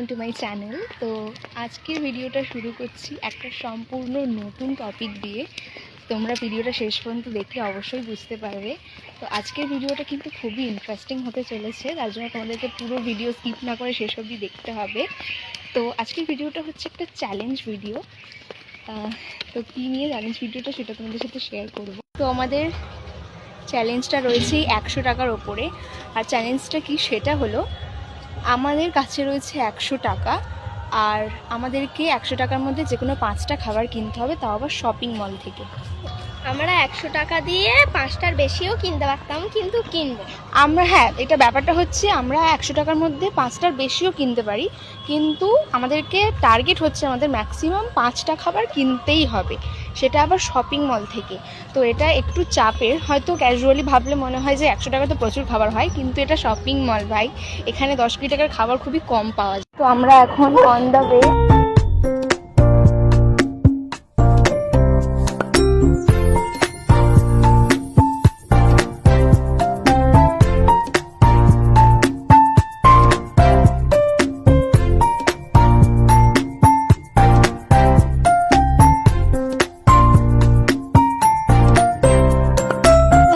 Welcome to my channel. তো আজকের ভিডিওটা শুরু করছি একটা সম্পূর্ণ নতুন টপিক দিয়ে। তোমরা ভিডিওটা শেষ পর্যন্ত দেখলে অবশ্যই বুঝতে পারবে। তো আজকের ভিডিওটা কিন্তু খুবই ইন্টারেস্টিং হতে চলেছে, তার জন্য তোমাদেরকে পুরো ভিডিও স্কিপ না করে শেষ অবধি দেখতে হবে। তো আজকের ভিডিওটা হচ্ছে একটা চ্যালেঞ্জ ভিডিও। তো কী নিয়ে চ্যালেঞ্জ ভিডিওটা সেটা তোমাদের সাথে শেয়ার করব। তো আমাদের চ্যালেঞ্জটা রয়েছে 100 টাকার ওপরে। আর চ্যালেঞ্জটা কি সেটা হলো, আমাদের কাছে রয়েছে 100 টাকা, আর আমাদেরকে 100 টাকার মধ্যে যে কোনো 5টা খাবার কিনতে হবে, তাও আবার শপিং মল থেকে। আমরা 100 টাকা দিয়ে 5টার বেশিও কিনতে পারতাম, কিন্তু কিনবো আমরা, হ্যাঁ, এটা ব্যাপারটা হচ্ছে আমরা 100 টাকার মধ্যে 5টার বেশিও কিনতে পারি, কিন্তু আমাদেরকে টার্গেট হচ্ছে আমাদের ম্যাক্সিমাম 5টা খাবার কিনতেই হবে, সেটা আবার শপিং মল থেকে। তো এটা একটু চাপের, হয়তো ক্যাজুয়ালি ভাবলে মনে হয় যে 100 টাকা তো প্রচুর খাবার হয়, কিন্তু এটা শপিং মল ভাই, এখানে 10-20 টাকার খাবার খুবই কম পাওয়া যায়। তো আমরা এখন অন দ্য ওয়ে।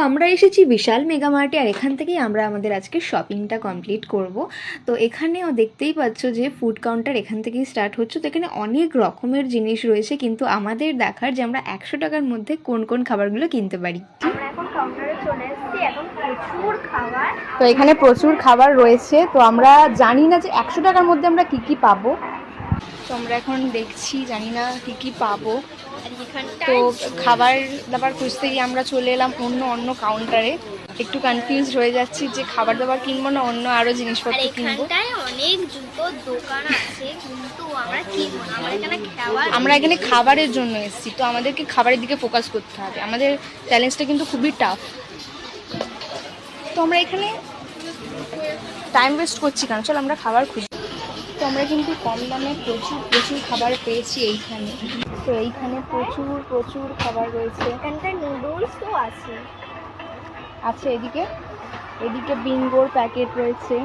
আমরা এসেছি বিশাল মেগা মার্টে, আর এখান থেকেই আমরা আমাদের আজকে শপিংটা কমপ্লিট করব। তো এখানেও দেখতেই পাচ্ছ যে ফুড কাউন্টার এখান থেকেই স্টার্ট হচ্ছে। তো এখানে অনেক রকমের জিনিস রয়েছে, কিন্তু আমাদের দেখার যে আমরা 100 টাকার মধ্যে কোন কোন খাবারগুলো কিনতে পারি। আমরা এখন কাউন্টারে চলে এসেছি, এখন প্রচুর খাবার। তো এখানে প্রচুর খাবার রয়েছে, তো আমরা জানি না যে 100 টাকার মধ্যে আমরা কি কি পাবো। তো আমরা এখন দেখছি, জানি না কি কি পাবো। তো খাবার দাবার খুঁজতে গিয়ে আমরা চলে এলাম অন্য কাউন্টারে। একটু কনফিউজ হয়ে যাচ্ছি যে খাবার দাবার কিনবো না অন্য আরো জিনিসপত্র কিনবো। এখানটায় অনেক জুতোর দোকান আছে, কিন্তু আমরা কিনবো না, আমরা এখানে খাবারের জন্য এসেছি, তো আমাদেরকে খাবারের দিকে ফোকাস করতে হবে। আমাদের চ্যালেঞ্জটা কিন্তু খুবই টাফ। তো আমরা এখানে টাইম ওয়েস্ট করছি কেন, চল আমরা খাবার খুঁজি। তো আমরা কিন্তু কম দামে প্রচুর খাবার পেয়েছি এইখানে। তো এইখানে প্রচুর খাবার রয়েছে। এখানটায় নুডলসও আছে। এদিকে বিঙ্গোর প্যাকেট রয়েছে,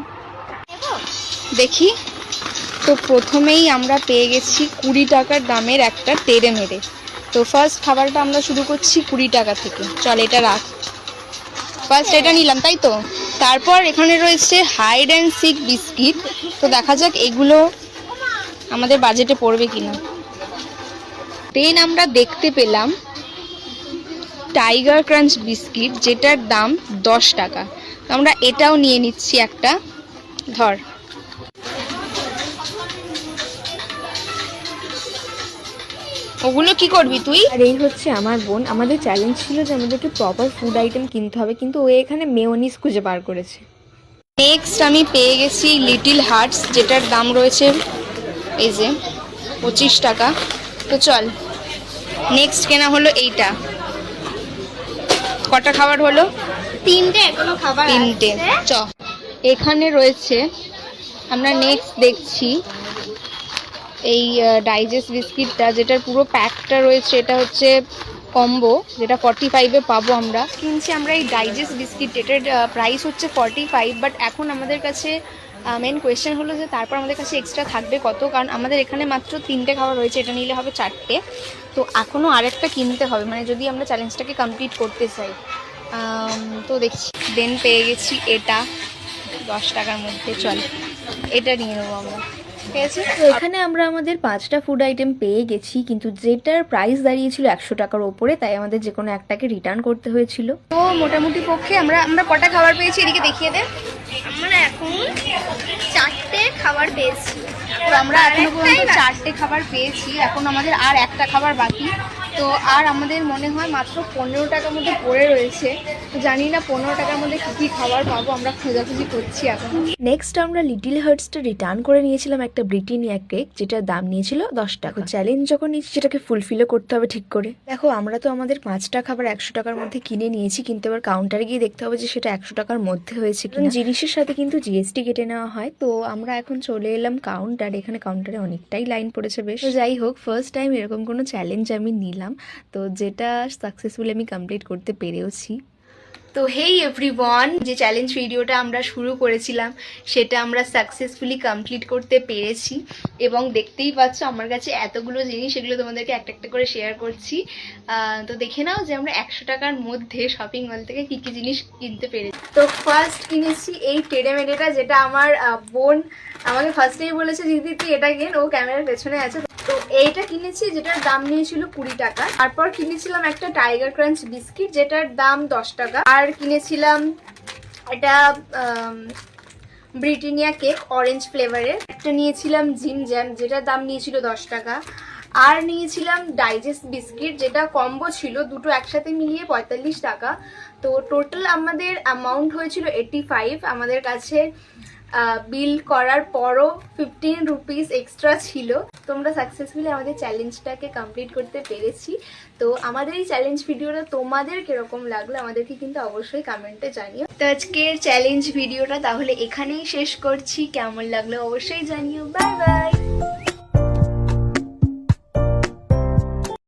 দেখি। তো প্রথমেই আমরা পেয়ে গেছি 20 টাকার দামের একটা তেড়ে মেরে। তো ফার্স্ট খাবারটা আমরা শুরু করছি 20 টাকা থেকে। চল এটা রাখ, ফার্স্ট এটা নিলাম, তাই তো। তারপর এখানে রয়েছে হাইড অ্যান্ড সিক বিস্কিট। তো দেখা যাক এগুলো আমাদের বাজেটে পড়বে কিনা। দেন আমরা দেখতে পেলাম টাইগার ক্রাঞ্চ বিস্কিট, যেটার দাম 10 টাকা। তো আমরা এটাও নিয়ে নিচ্ছি একটা। ধর, ওগুলো কি করবি তুই? আর এই হচ্ছে আমার বোন। আমাদের চ্যালেঞ্জ ছিল যে আমাদেরকে প্রপার ফুড আইটেম কিনতে হবে, কিন্তু ও এখানে মেয়োনিজ খুঁজে বার করেছে। নেক্সট আমি পেয়ে গেছি লিটল হার্টস, যেটার দাম রয়েছে এই যে 25 টাকা। তো চল নেক্সট কেনা হলো এইটা। কটা খাবার হলো? 3টে, এখনো খাবার 3টে। চ, এখানে রয়েছে, আমরা নেক্সট দেখছি এই ডাইজেস্ট বিস্কিটটা, যেটার পুরো প্যাকটা রয়েছে। এটা হচ্ছে কম্বো, যেটা 45-এ পাবো। আমরা কিনছি আমরা এই ডাইজেস্ট বিস্কিট, এটার প্রাইস হচ্ছে 45, বাট এখন আমাদের কাছে মেন কোয়েশ্চেন হলো যে তারপর আমাদের কাছে এক্সট্রা থাকবে কত, কারণ আমাদের এখানে মাত্র 3টে খাবার রয়েছে, এটা নিলে হবে 4টে। তো এখনও আরেকটা কিনতে হবে, মানে যদি আমরা চ্যালেঞ্জটাকে কমপ্লিট করতে চাই। তো দেখছি, দেন পেয়ে গেছি এটা 10 টাকার মধ্যে। চল এটা নিয়ে নেবো আমরা, ঠিক আছে। তো এখানে আমরা আমাদের 5টা ফুড আইটেম পেয়ে গেছি, কিন্তু যেটার প্রাইস দাঁড়িয়েছিল 100 টাকার ওপরে, তাই আমাদের যে কোনো একটাকে রিটার্ন করতে হয়েছিল। তো মোটামুটি পক্ষে আমরা কটা খাবার পেয়েছি এদিকে দেখিয়ে দে। আমরা এখন 4টে খাবার পেয়েছি। তো আমরা এখনো পর্যন্ত 4টে খাবার পেয়েছি, এখন আমাদের আর একটা খাবার বাকি। তো আর আমাদের মনে হয় মাত্র 15 টাকার মধ্যে পড়ে রয়েছে। তো জানি না 15 টাকার মধ্যে কী কী খাবার পাবো, আমরা খোঁজাখুঁজি করছি এখন। নেক্সট আমরা লিটল হার্টসটা রিটার্ন করে নিয়েছিলাম একটা ব্রিটানিয়া কেক, যেটার দাম নিয়েছিল 10 টাকা। চ্যালেঞ্জ যখন নিয়েছি সেটাকে ফুলফিলও করতে হবে ঠিক করে। দেখো, আমরা তো আমাদের 5টা খাবার 100 টাকার মধ্যে কিনে নিয়েছি, কিন্তু এবার কাউন্টারে গিয়ে দেখতে হবে যে সেটা 100 টাকার মধ্যে হয়েছে কিনা। জিনিসের সাথে কিন্তু জিএসটি কেটে নেওয়া হয়। তো আমরা এখন চলে এলাম কাউন্টার। এখানে কাউন্টারে অনেকটাই লাইন পড়েছে বেশ। তো যাই হোক, ফার্স্ট টাইম এরকম কোনো চ্যালেঞ্জ আমি নিলাম, তো যেটা সাকসেসফুলি আমি কমপ্লিট করতে পেরেওছি। তো হেই এভরিওয়ান, যে চ্যালেঞ্জ ভিডিওটা আমরা শুরু করেছিলাম সেটা আমরা সাকসেসফুলি কমপ্লিট করতে পেরেছি এবং দেখতেই পাচ্ছ আমার কাছে এতগুলো জিনিস, এগুলো তোমাদেরকে একটা একটা করে শেয়ার করছি। তো দেখে নাও যে আমরা 100 টাকার মধ্যে শপিং মল থেকে কী কী জিনিস কিনতে পেরেছি। তো ফার্স্ট কিনেছি এই টেড়ে মেড়েটা, যেটা আমার বোন আমাকে ফার্স্টেই বলেছে দিদি তুই এটা কেন, ও ক্যামেরার পেছনে আছে। তো এইটা কিনেছি যেটার দাম নিয়েছিল 20 টাকা। তারপর কিনেছিলাম একটা টাইগার ক্রাঞ্চ বিস্কিট যেটার দাম 10 টাকা। আর কিনেছিলাম এটা ব্রিটানিয়া কেক অরেঞ্জ ফ্লেভারের। একটা নিয়েছিলাম জিম জ্যাম যেটার দাম নিয়েছিল 10 টাকা। আর নিয়েছিলাম ডাইজেস্ট বিস্কিট যেটা কম্বো ছিল, দুটো একসাথে মিলিয়ে 45 টাকা। তো টোটাল আমাদের অ্যামাউন্ট হয়েছিল 85। আমাদের কাছে বিল করার পরও 15 রুপিস এক্সট্রা ছিল। তোমরা সাকসেসফুলি আমাদের চ্যালেঞ্জটাকে কমপ্লিট করতে পেরেছি। তো আমাদের এই চ্যালেঞ্জ ভিডিওটা তোমাদের কিরকম লাগলো আমাদেরকে কিন্তু অবশ্যই কমেন্টে জানিও। তো আজকের চ্যালেঞ্জ ভিডিওটা তাহলে এখানেই শেষ করছি, কেমন লাগলো অবশ্যই জানিও। Bye bye.